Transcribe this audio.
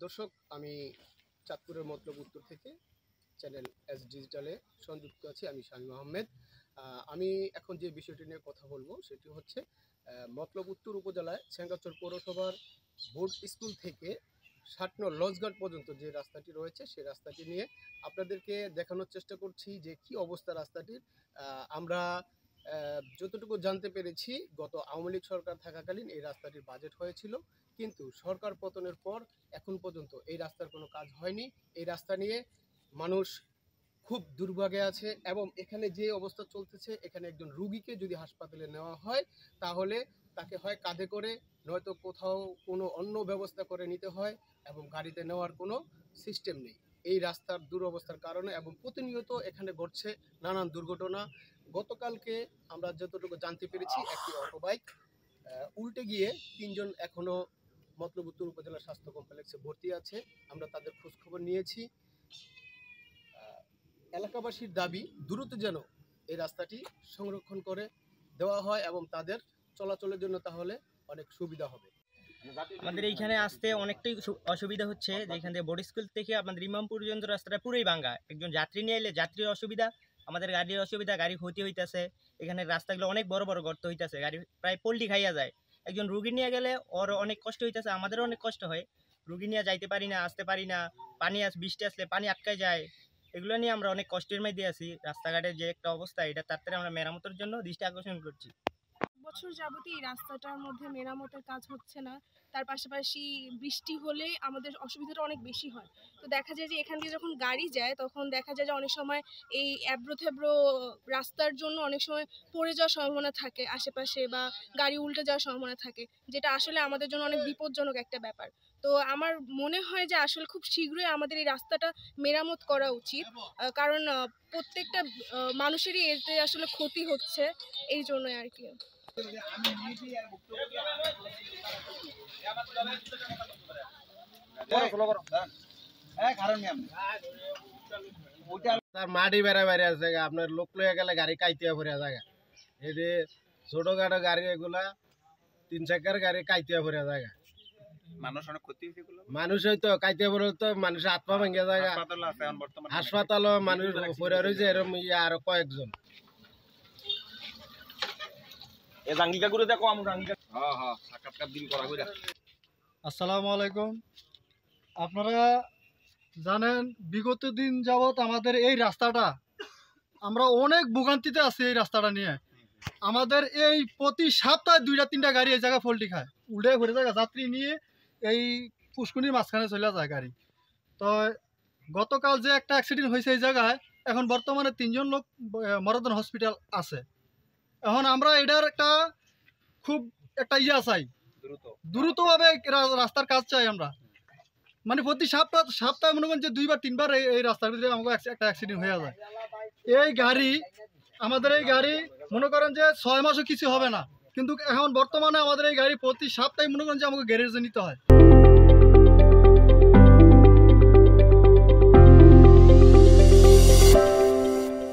দর্শক, আমি চাঁদপুরের মতলব উত্তর থেকে চ্যানেল এস ডিজিটালে সংযুক্ত আছি। আমি শামীম আহমেদ। আমি এখন যে বিষয়টি নিয়ে কথা বলবো সেটি হচ্ছে মতলব উত্তর উপজেলায় সেঙ্গাচর পৌরসভার বোর্ড স্কুল থেকে 60 নং লঞ্চঘাট পর্যন্ত যে রাস্তাটি রয়েছে সেই রাস্তাটি নিয়ে আপনাদেরকে দেখানোর চেষ্টা করছি যে কি অবস্থা রাস্তাটির। আমরা যতটুকু জানতে পেরেছি, গত আওয়ামী লীগ সরকার থাকাকালীন এই রাস্তাটির বাজেট হয়েছিল, কিন্তু সরকার পতনের পর এখন পর্যন্ত এই রাস্তার কোনো কাজ হয়নি। এই রাস্তা নিয়ে মানুষ খুব দুর্ভোগে আছে এবং এখানে যে অবস্থা চলতেছে, এখানে একজন রুগীকে যদি হাসপাতালে নেওয়া হয় তাহলে তাকে হয় কাঁধে করে, নয়তো কোথাও কোনো অন্য ব্যবস্থা করে নিতে হয় এবং গাড়িতে নেওয়ার কোনো সিস্টেম নেই এই রাস্তার দুরবস্থার কারণে। এবং প্রতিনিয়ত এখানে ঘটছে নানান দুর্ঘটনা। গতকালকে আমরা যতটুকু জানতে পেরেছি, একটি অটোবাইক উল্টে গিয়ে 3 জন এখনো মতলব উত্তর উপজেলা স্বাস্থ্য কমপ্লেক্সে ভর্তি আছে। আমরা তাদের খোঁজ খবর নিয়েছি। এলাকাবাসীর দাবি দ্রুত যেন এই রাস্তাটি সংরক্ষণ করে দেওয়া হয় এবং তাদের চলাচলের জন্য তাহলে অনেক সুবিধা হবে। আমাদের এইখানে আসতে অনেকটাই অসুবিধা হচ্ছে। যেখান থেকে বোর্ড স্কুল থেকে আপনাদের ইমামপুর পর্যন্ত রাস্তাটা পুরোই ভাঙা। একজন যাত্রী নিয়ে এলে যাত্রীর অসুবিধা, আমাদের গাড়ির অসুবিধা, গাড়ি ক্ষতি হইতেছে। এখানে রাস্তাগুলো অনেক বড় বড় গর্ত হইতেছে, গাড়ি প্রায় পল্টি খাইয়া যায়। একজন রুগী নিয়ে গেলে ওর অনেক কষ্ট হইতেছে, আমাদেরও অনেক কষ্ট হয়। রুগী নিয়ে যাইতে পারি না, আসতে পারি না, বৃষ্টি আসলে পানি আটকায় যায়। এগুলো নিয়ে আমরা অনেক কষ্টের মধ্যে আছি। রাস্তাঘাটের যে একটা অবস্থা, এটা তাড়াতাড়ি আমরা মেরামতের জন্য দৃষ্টি আকর্ষণ করছি। বছর যাবতই এই রাস্তাটার মধ্যে মেরামতের কাজ হচ্ছে না। তার পাশাপাশি বৃষ্টি হলে আমাদের অসুবিধাটা অনেক বেশি হয়। তো দেখা যায় যে এখান দিয়ে যখন গাড়ি যায় তখন দেখা যায় যে অনেক সময় এই এবড়ো থেবড়ো রাস্তার জন্য অনেক সময় পড়ে যাওয়ার সম্ভাবনা থাকে আশেপাশে, বা গাড়ি উল্টে যাওয়ার সম্ভাবনা থাকে, যেটা আসলে আমাদের জন্য অনেক বিপজ্জনক একটা ব্যাপার। তো আমার মনে হয় যে আসলে খুব শীঘ্রই আমাদের এই রাস্তাটা মেরামত করা উচিত, কারণ প্রত্যেকটা মানুষেরই এতে আসলে ক্ষতি হচ্ছে, এই জন্যই আর কি। মাটি বেড়া বেড়ে আছে, আপনার লোক লইয়া গেলে গাড়ি কাইতিয়া ভরে জায়গা। এই যে ছোটখাটো গাড়ি এগুলা 3 চাকার গাড়ি কাইতিয়া ভরে জায়গা। মানুষ হয়তো কাইতিয়া ভরে তো মানুষের হাত পা ভাঙ্গিয়া জায়গা। হাসপাতালও মানুষ ভরে রয়েছে এরকম আরো কয়েকজন। আসসালামু আলাইকুম। আপনারা জানেন বিগত দিন যাবৎ আমাদের এই রাস্তাটা, আমরা অনেক ভোগান্তিতে আছি এই রাস্তাটা নিয়ে। আমাদের এই প্রতি সপ্তাহে 2-3টা গাড়ি এই জায়গায় ফল্টি খায়, উল্টে ঘুরে জায়গা যাত্রী নিয়ে এই পুষ্কুনির মাঝখানে চলে যায় গাড়ি। তো গতকাল যে একটা অ্যাক্সিডেন্ট হয়েছে এই জায়গায়, এখন বর্তমানে 3 জন লোক মরদন হসপিটাল আছে। এখন আমরা এটার একটা খুব একটা চাই, দ্রুতভাবে রাস্তার কাজ চাই আমরা। মানে প্রতি সপ্তাহে মনে করেন যে 2 বা 3 বার এই রাস্তার ভিতরে আমাকে একটা অ্যাক্সিডেন্ট হয়ে যায়। আমাদের এই গাড়ি মনে করেন যে 6 মাসও কিছু হবে না, কিন্তু এখন বর্তমানে আমাদের এই গাড়ি প্রতি সপ্তাহে মনে করেন যে আমাকে গ্যারেজে নিতে হয়।